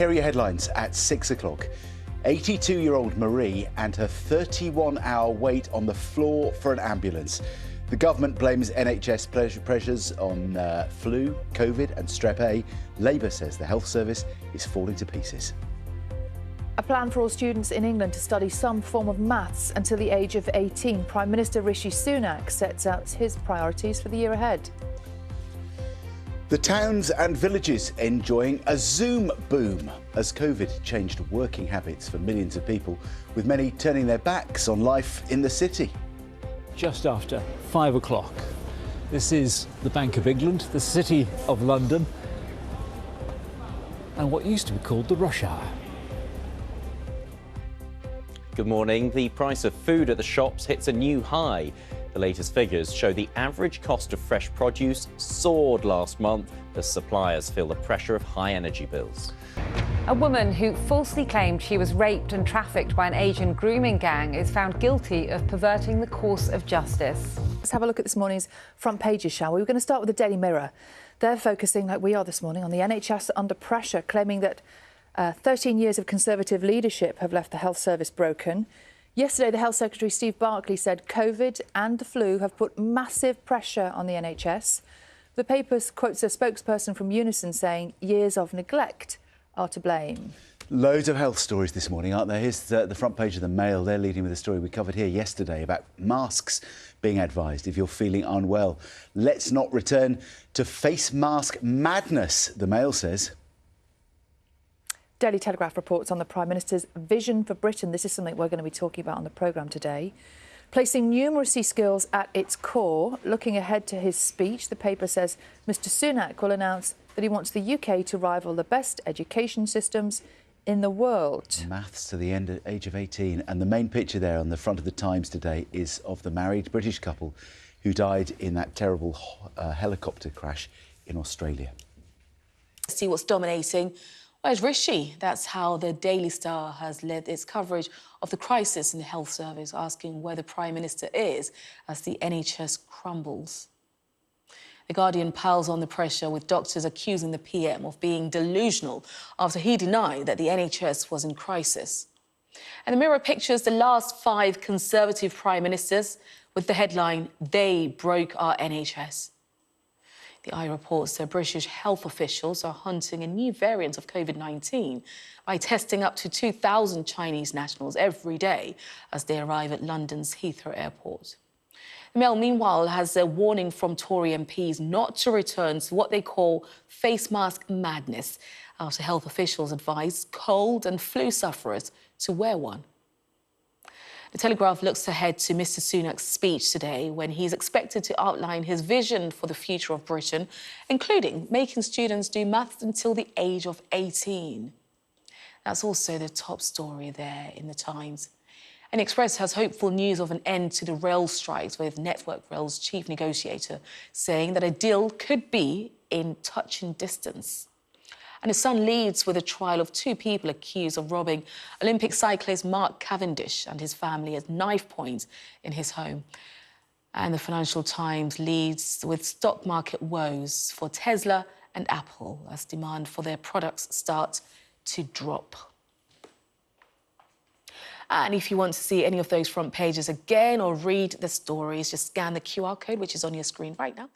Here are your headlines at 6 o'clock. 82-year-old Marie and her 31-hour wait on the floor for an ambulance. The government blames NHS pressures on flu, COVID and Strep A. Labour says the health service is falling to pieces. A plan for all students in England to study some form of maths until the age of 18. Prime Minister Rishi Sunak sets out his priorities for the year ahead. The towns and villages enjoying a Zoom boom as COVID changed working habits for millions of people, with many turning their backs on life in the city. Just after 5 o'clock. This is the Bank of England, the City of London, and what used to be called the rush hour. Good morning. The price of food at the shops hits a new high. The latest figures show the average cost of fresh produce soared last month as suppliers feel the pressure of high energy bills. A woman who falsely claimed she was raped and trafficked by an Asian grooming gang is found guilty of perverting the course of justice. Let's have a look at this morning's front pages, shall we? We're going to start with the Daily Mirror. They're focusing, like we are this morning, on the NHS under pressure, claiming that 13 years of Conservative leadership have left the health service broken. Yesterday, the Health Secretary, Steve Barclay, said COVID and the flu have put massive pressure on the NHS. The paper quotes a spokesperson from Unison saying years of neglect are to blame. Loads of health stories this morning, aren't there? Here's the front page of the Mail. They're leading with a story we covered here yesterday about masks being advised if you're feeling unwell. Let's not return to face mask madness, the Mail says. Daily Telegraph reports on the Prime Minister's vision for Britain. This is something we're going to be talking about on the programme today. Placing numeracy skills at its core, looking ahead to his speech, the paper says Mr Sunak will announce that he wants the UK to rival the best education systems in the world. Maths to the age of 18. And the main picture there on the front of the Times today is of the married British couple who died in that terrible helicopter crash in Australia. See what's dominating. Where's Rishi? That's how the Daily Star has led its coverage of the crisis in the health service, asking where the Prime Minister is as the NHS crumbles. The Guardian piles on the pressure, with doctors accusing the PM of being delusional after he denied that the NHS was in crisis. And the Mirror pictures the last 5 Conservative Prime Ministers with the headline, "They broke our NHS." The Eye reports that British health officials are hunting a new variant of COVID-19 by testing up to 2,000 Chinese nationals every day as they arrive at London's Heathrow Airport. The Mail, meanwhile, has a warning from Tory MPs not to return to what they call face mask madness after health officials advised cold and flu sufferers to wear one. The Telegraph looks ahead to Mr Sunak's speech today, when he's expected to outline his vision for the future of Britain, including making students do maths until the age of 18. That's also the top story there in the Times. And Express has hopeful news of an end to the rail strikes, with Network Rail's chief negotiator saying that a deal could be in touching distance. And The Sun leads with a trial of 2 people accused of robbing Olympic cyclist Mark Cavendish and his family at knife point in his home. And the Financial Times leads with stock market woes for Tesla and Apple as demand for their products start to drop. And if you want to see any of those front pages again or read the stories, just scan the QR code, which is on your screen right now.